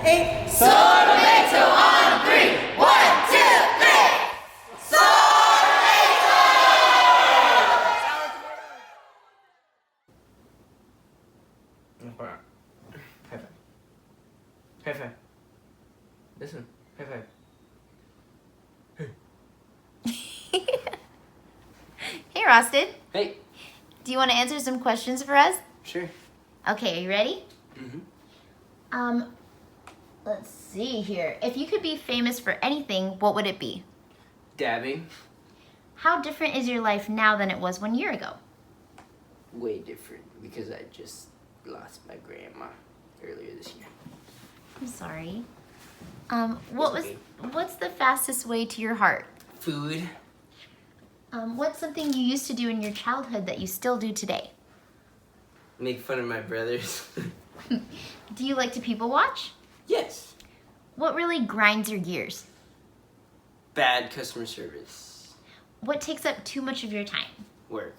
8. Sorbetto on 3. 1, 2, 3. Sorbetto! High five. High five. This one. High five. Hey, Rosten. Hey. Do you want to answer some questions for us? Sure. Okay, are you ready? Mm-hmm. Let's see here. If you could be famous for anything, what would it be? Dabbing. How different is your life now than it was 1 year ago? Way different because I just lost my grandma earlier this year. I'm sorry. okay. What's the fastest way to your heart? Food. What's something you used to do in your childhood that you still do today? Make fun of my brothers. Do you like to people watch? Yes. What really grinds your gears? Bad customer service. What takes up too much of your time? Work.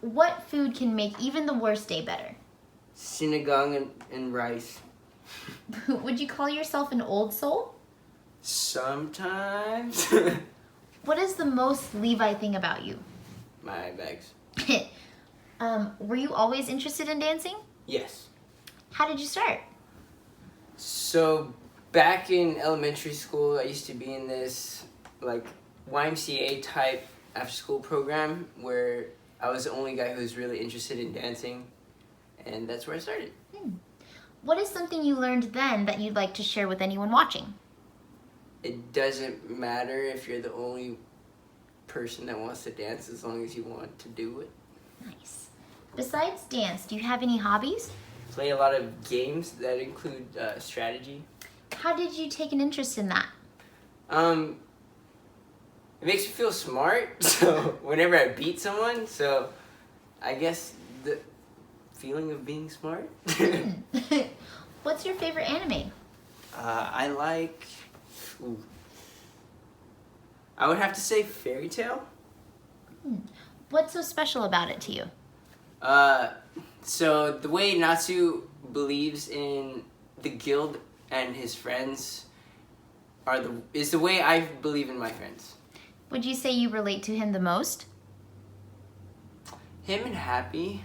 What food can make even the worst day better? Sinigang and rice. Would you call yourself an old soul? Sometimes. What is the most Levi thing about you? My eye bags. Were you always interested in dancing? Yes. How did you start? So back in elementary school, I used to be in this like YMCA type after school program where I was the only guy who was really interested in dancing, and that's where I started. What is something you learned then that you'd like to share with anyone watching? It doesn't matter if you're the only person that wants to dance as long as you want to do it. Nice. Besides dance, do you have any hobbies? Play a lot of games that include strategy. How did you take an interest in that? It makes me feel smart, so whenever I beat someone, so I guess the feeling of being smart. What's your favorite anime? I like... Ooh. I would have to say Fairy Tale. What's so special about it to you? So the way Natsu believes in the guild and his friends is the way I believe in my friends. Would you say you relate to him the most? Him and Happy.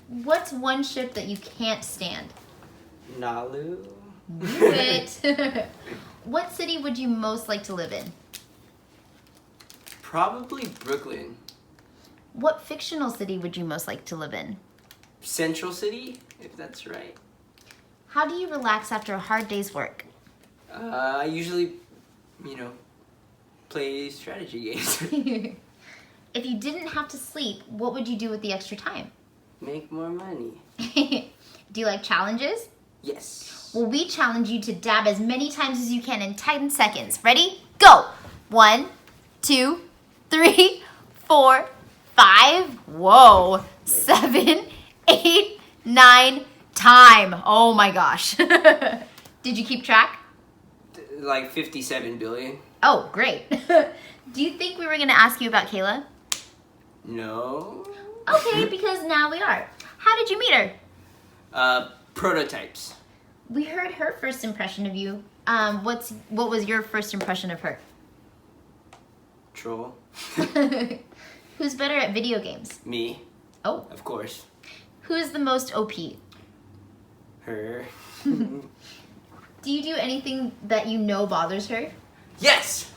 What's one ship that you can't stand? Nalu. Knew it. What city would you most like to live in? Probably Brooklyn. What fictional city would you most like to live in? Central City, if that's right. How do you relax after a hard day's work? I usually, play strategy games. If you didn't have to sleep, what would you do with the extra time? Make more money. Do you like challenges? Yes. Well, we challenge you to dab as many times as you can in 10 seconds. Ready? Go! 1, 2, 3, 4, 5. Whoa. 7, 8, 9. Time. Oh my gosh. Did you keep track? Like 57 billion. Oh, great. Do you think we were going to ask you about Kayla? No. Okay, because now we are. How did you meet her? Prototypes. We heard her first impression of you. What was your first impression of her? Troll. Who's better at video games? Me. Oh. Of course. Who is the most OP? Her. Do you do anything that you know bothers her? Yes!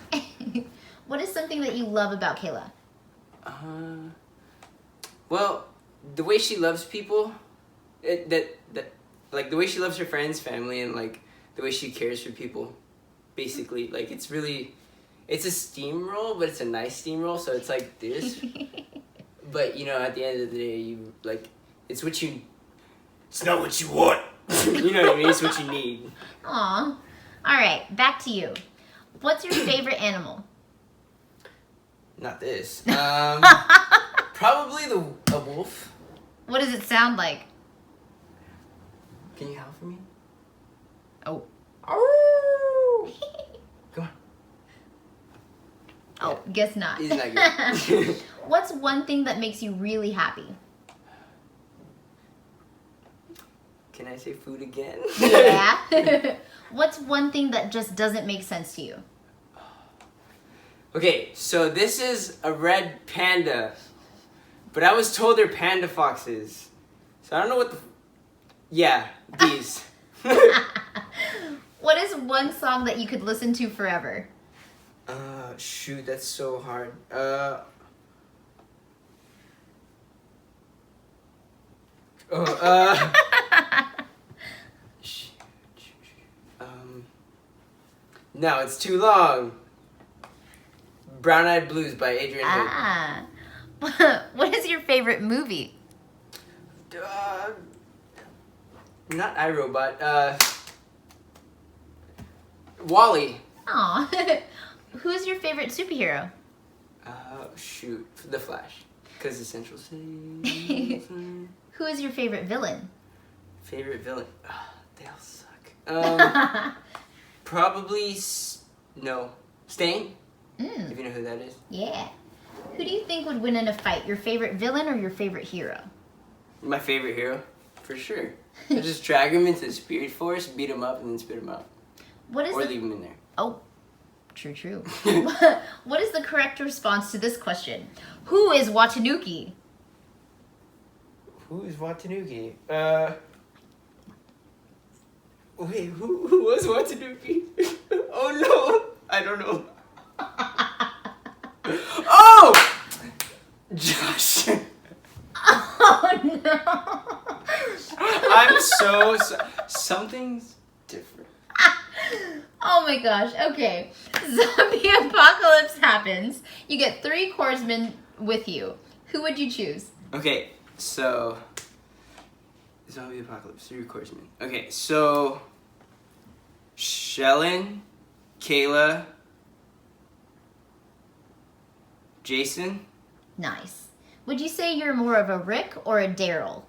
What is something that you love about Kayla? Well, the way she loves people, like the way she loves her friends, family, and like the way she cares for people, basically, like it's a steamroll, but it's a nice steamroll, so it's like this. But at the end of the day, it's not what you want. You know what I mean? It's what you need. Aw. Alright, back to you. What's your favorite animal? Not this. Probably a wolf. What does it sound like? Can you howl for me? Oh. Come on. Oh, guess not. He's not good. What's one thing that makes you really happy? Can I say food again? Yeah. What's one thing that just doesn't make sense to you? Okay, so this is a red panda, but I was told they're panda foxes. So I don't know what the... Yeah, these. What is one song that you could listen to forever? Shoot, that's so hard. No, it's too long. Brown Eyed Blues by Adrian Hood. Ah. What is your favorite movie? Not iRobot. Wall-E. Aw. Who's your favorite superhero? Shoot, The Flash. Because Essential Saves. Who is your favorite villain? Favorite villain? They all suck. Probably Stain. If you know who that is. Yeah. Who do you think would win in a fight? Your favorite villain or your favorite hero? My favorite hero, for sure. I just drag him into the Spirit Force, beat him up, and then spit him out. Or leave him in there. Oh, true. What is the correct response to this question? Who is Watanuki? Who is Watanuki? Wait, who was Watanuki? Oh no, I don't know. Oh! Josh. Oh no. I'm so something's different. Oh my gosh. Okay. Zombie apocalypse happens. You get 3 corpsmen with you. Who would you choose? Okay, so zombie apocalypse, 3 corpsmen. Okay, so Shellen, Kayla, Jason. Nice. Would you say you're more of a Rick or a Daryl?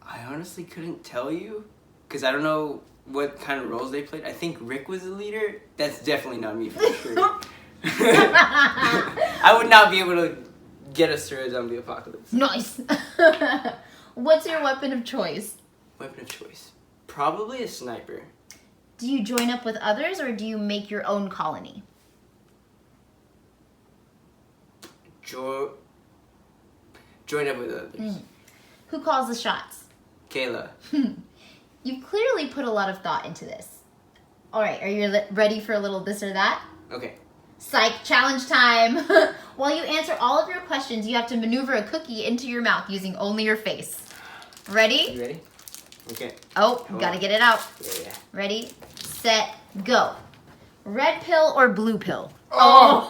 I honestly couldn't tell you because I don't know what kind of roles they played. I think Rick was the leader. That's definitely not me for sure. I would not be able to get us through a zombie apocalypse. Nice. What's your weapon of choice? Weapon of choice. Probably a sniper. Do you join up with others or do you make your own colony? Join up with others. Who calls the shots? Kayla. You've clearly put a lot of thought into this. All right, are you ready for a little this or that? Okay. Psych challenge time. While you answer all of your questions, you have to maneuver a cookie into your mouth using only your face. Ready? You ready? Okay. Oh, gotta get it out. Yeah. Ready, set, go. Red pill or blue pill? Oh!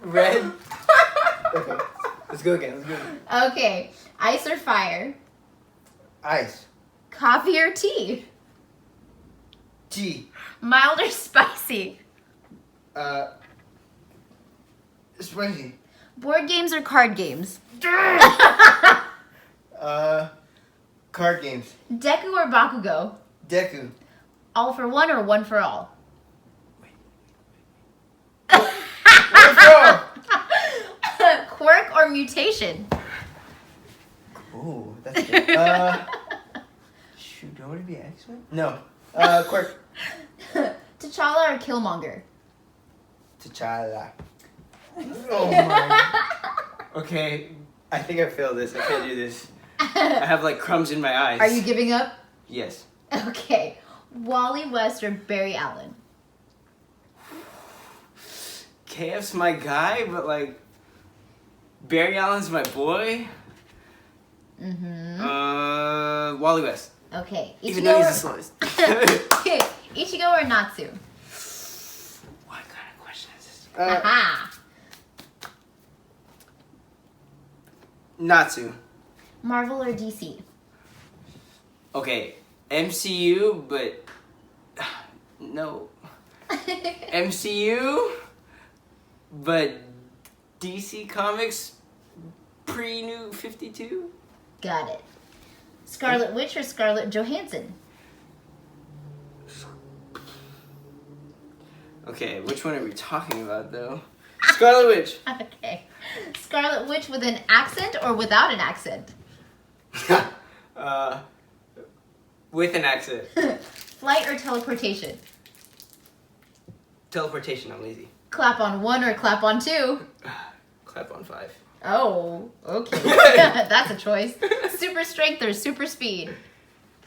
Red. Okay. Let's go again. Okay. Ice or fire? Ice. Coffee or tea? Tea. Mild or spicy? Spicy. Board games or card games? Card games. Deku or Bakugo? Deku. All for one or one for all? Quirk or mutation? Ooh, that's good. Shoot, do I want to be X-Men? No. Quirk. T'Challa or Killmonger? T'Challa. Oh my. Okay, I think I failed this. I can't do this. I have like crumbs in my eyes. Are you giving up? Yes. Okay. Wally West or Barry Allen? KF's my guy, but like Barry Allen's my boy. Wally West. Okay. Even though he's the slowest. Ichigo or Natsu? What kind of question is this? Aha. Natsu. Marvel or DC? Okay, MCU, but no. MCU, but DC Comics pre-New 52? Got it. Scarlet Witch or Scarlett Johansson? Okay, which one are we talking about though? Scarlet Witch. Okay. Scarlet Witch with an accent or without an accent? With an accent. Flight or teleportation? Teleportation, I'm lazy. Clap on 1 or clap on 2? Clap on 5. Oh, okay. That's a choice. Super strength or super speed?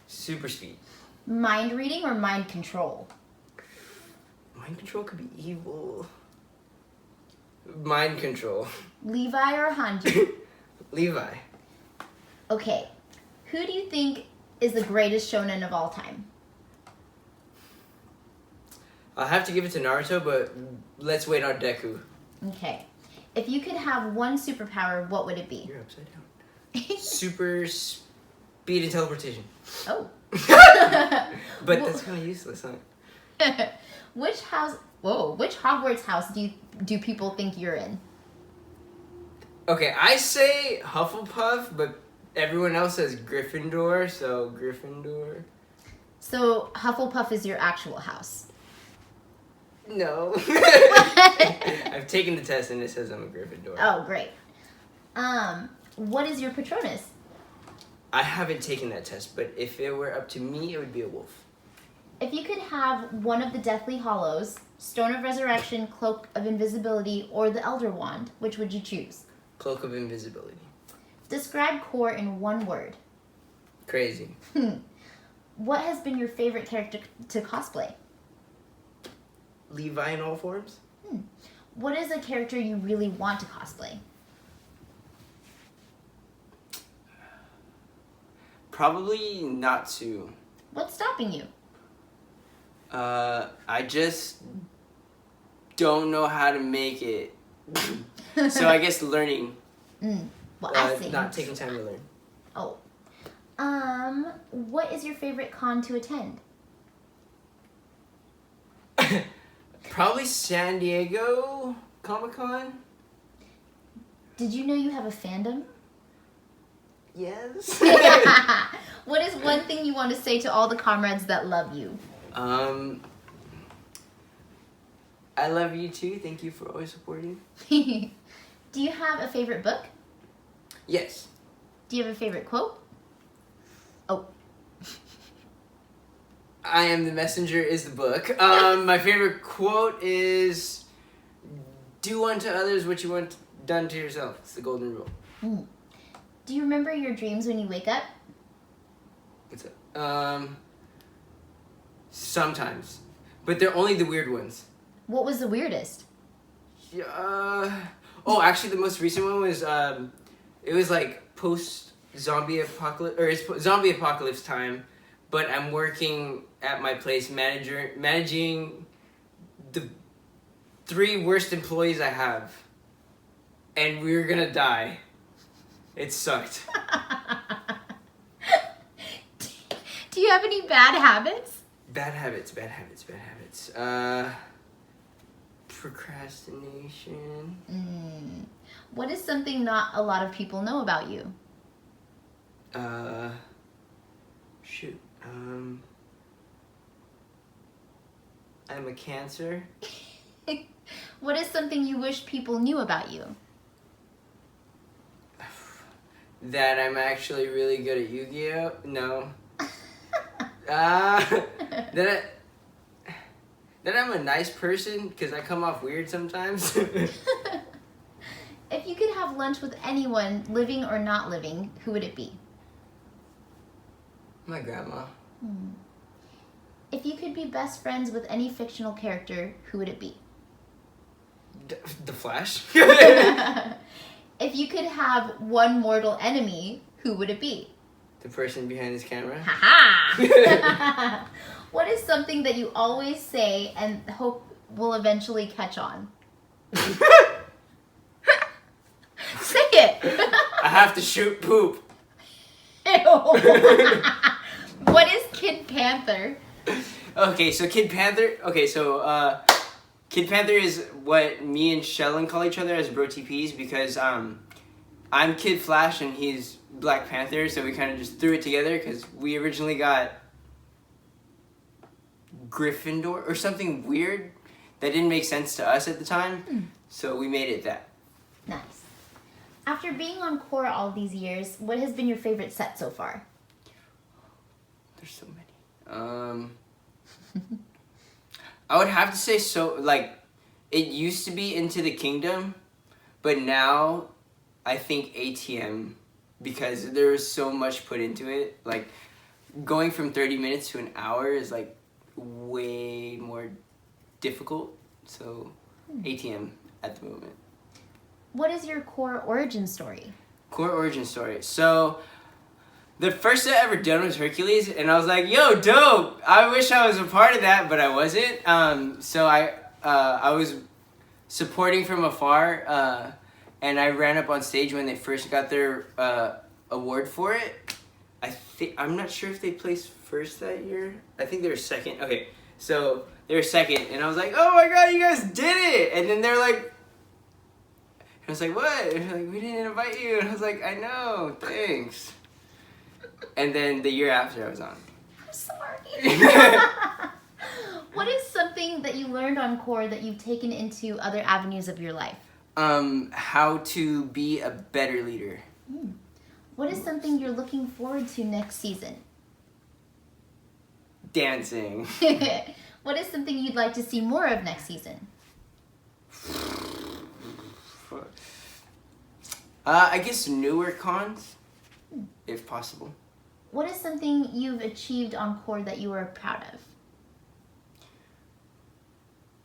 Super speed. Mind reading or mind control? Mind control could be evil. Mind control. Levi or Hanji? Levi. Okay. Who do you think is the greatest shonen of all time? I'll have to give it to Naruto, but let's wait on Deku. Okay. If you could have one superpower, what would it be? You're upside down. Super speed and teleportation. Oh. But that's kind of useless, huh? Which Hogwarts house do people think you're in? Okay, I say Hufflepuff, but everyone else says Gryffindor, so Gryffindor. So Hufflepuff is your actual house. No. I've taken the test and it says I'm a Gryffindor. Oh, great. What is your Patronus? I haven't taken that test, but if it were up to me, it would be a wolf. If you could have one of the Deathly Hallows, Stone of Resurrection, Cloak of Invisibility, or the Elder Wand, which would you choose? Cloak of Invisibility. Describe core in one word. Crazy. What has been your favorite character to cosplay? Levi in all forms? What is a character you really want to cosplay? Probably Natsu. What's stopping you? I just don't know how to make it. So I guess learning. Well, I see. Not taking time to learn. Oh. What is your favorite con to attend? Probably San Diego Comic-Con. Did you know you have a fandom? Yes. What is one thing you want to say to all the comrades that love you? I love you too. Thank you for always supporting. Do you have a favorite book? Yes. Do you have a favorite quote? Oh. I Am the Messenger is the book. My favorite quote is, do unto others what you want done to yourself. It's the golden rule. Do you remember your dreams when you wake up? What's that? Sometimes. But they're only the weird ones. What was the weirdest? Actually the most recent one was, it was like post-zombie apocalypse, or it's zombie apocalypse time, but I'm working at my place managing the 3 worst employees I have. And we were gonna die. It sucked. Do you have any bad habits? Bad habits. Procrastination. What is something not a lot of people know about you? I'm a Cancer. What is something you wish people knew about you? That I'm actually really good at Yu-Gi-Oh! No. That I'm a nice person, because I come off weird sometimes. If you could have lunch with anyone, living or not living, who would it be? My grandma. If you could be best friends with any fictional character, who would it be? The Flash? If you could have one mortal enemy, who would it be? The person behind his camera. Ha-ha! What is something that you always say and hope will eventually catch on? Say it! I have to shoot poop. Ew. What is Kit Panther? Okay, so Kid Panther is what me and Shellen call each other as bro TPs, because I'm Kid Flash and he's Black Panther, so we kind of just threw it together because we originally got Gryffindor or something weird that didn't make sense to us at the time, so we made it that. Nice. After being on Korra all these years, what has been your favorite set so far? there's so many. I would have to say like, it used to be Into the Kingdom, but now I think ATM, because there was so much put into it. Like, going from 30 minutes to an hour is like way more difficult. So ATM at the moment. What is your core origin story? Core origin story. So the first set I ever done was Hercules, and I was like, yo, dope! I wish I was a part of that, but I wasn't. So I was supporting from afar, and I ran up on stage when they first got their award for it. I'm not sure if they placed first that year. I think they were second. Okay, so they were second, and I was like, oh my god, you guys did it! And then they're like, I was like, what? And they're like, we didn't invite you. And I was like, I know, thanks. And then the year after I was on. I'm sorry. What is something that you learned on core that you've taken into other avenues of your life? How to be a better leader. What is something you're looking forward to next season? Dancing. What is something you'd like to see more of next season? I guess newer cons, if possible. What is something you've achieved on core that you are proud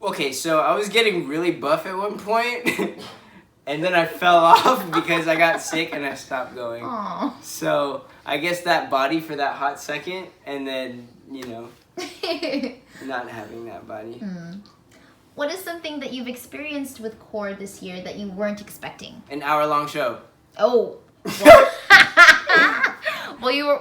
of? Okay, so I was getting really buff at one point, and then I fell off because I got sick and I stopped going. Aww. So I guess that body for that hot second, and then, you know, not having that body. What is something that you've experienced with core this year that you weren't expecting? An hour-long show. Oh. Well, you were.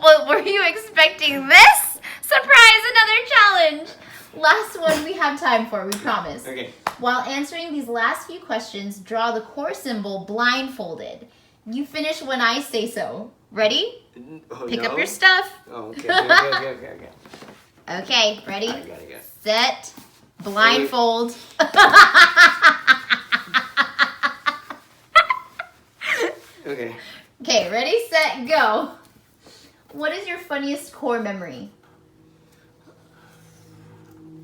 Well, were you expecting this? Surprise! Another challenge. Last one we have time for. We promise. Okay. While answering these last few questions, draw the core symbol blindfolded. You finish when I say so. Ready? Oh, Pick no? up your stuff. Oh, okay. Okay, ready? I gotta go. Set. Blindfold. Okay. Okay, ready, set, go. What is your funniest core memory?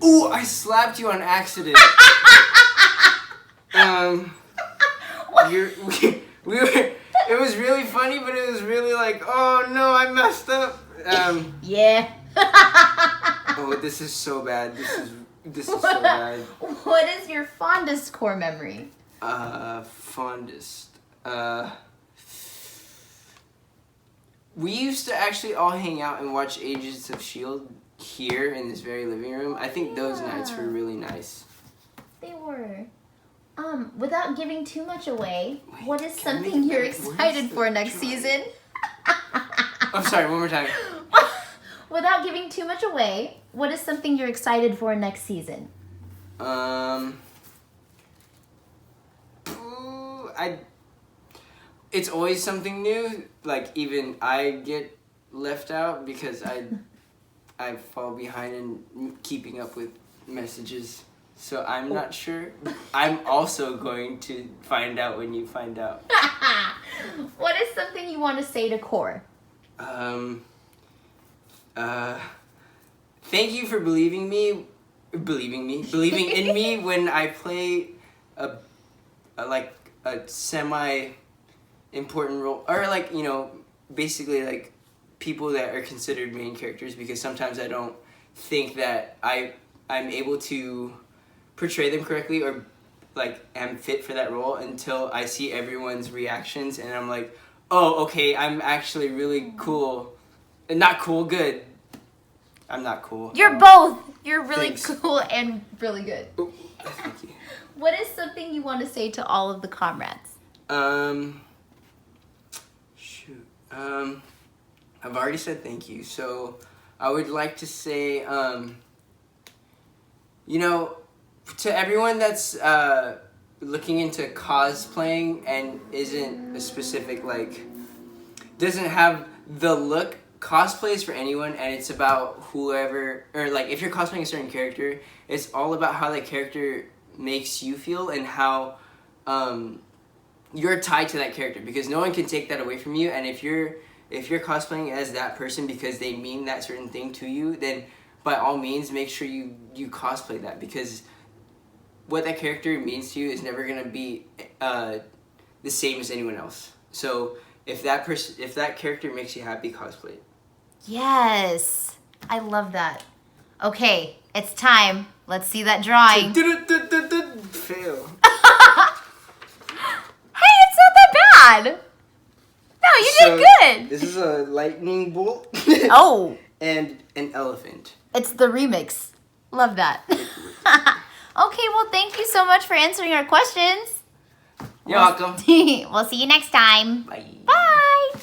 Ooh, I slapped you on accident. We were. It was really funny, but it was really like, oh no, I messed up. Yeah. Oh, this is so bad. This is so bad. What is your fondest core memory? Fondest. We used to actually all hang out and watch Agents of S.H.I.E.L.D. here in this very living room. I think those nights were really nice. They were. Without giving too much away, what is can something we- you're where's excited the for next drawing? season? I'm sorry, one more time. Without giving too much away, what is something you're excited for next season? It's always something new. Like, even I get left out because I fall behind in keeping up with messages. So I'm not sure. I'm also going to find out when you find out. What is something you want to say to core? Thank you for believing in me when I play a semi important role, or like, you know, basically like people that are considered main characters, because sometimes I don't think that I'm able to portray them correctly or like am fit for that role until I see everyone's reactions and I'm like, oh, okay, I'm actually really cool. Not cool, good. I'm not cool. You're both. You're really Thanks. cool and really good. Ooh, thank you. What is something you want to say to all of the comrades? I've already said thank you, so I would like to say, you know, to everyone that's looking into cosplaying and isn't a specific, like, doesn't have the look, cosplay is for anyone, and it's about whoever, or like, if you're cosplaying a certain character, it's all about how that character makes you feel and how you're tied to that character, because no one can take that away from you. And if you're if you're cosplaying as that person because they mean that certain thing to you, then by all means make sure you cosplay that, because what that character means to you is never gonna be the same as anyone else. So if that character makes you happy, cosplay it. Yes, I love that. Okay, it's time. Let's see that drawing. Fail. Hey, it's not that bad. No, you did good. This is a lightning bolt. Oh. And an elephant. It's the remix. Love that. Okay, well, thank you so much for answering our questions. You're welcome. We'll see you next time. Bye. Bye.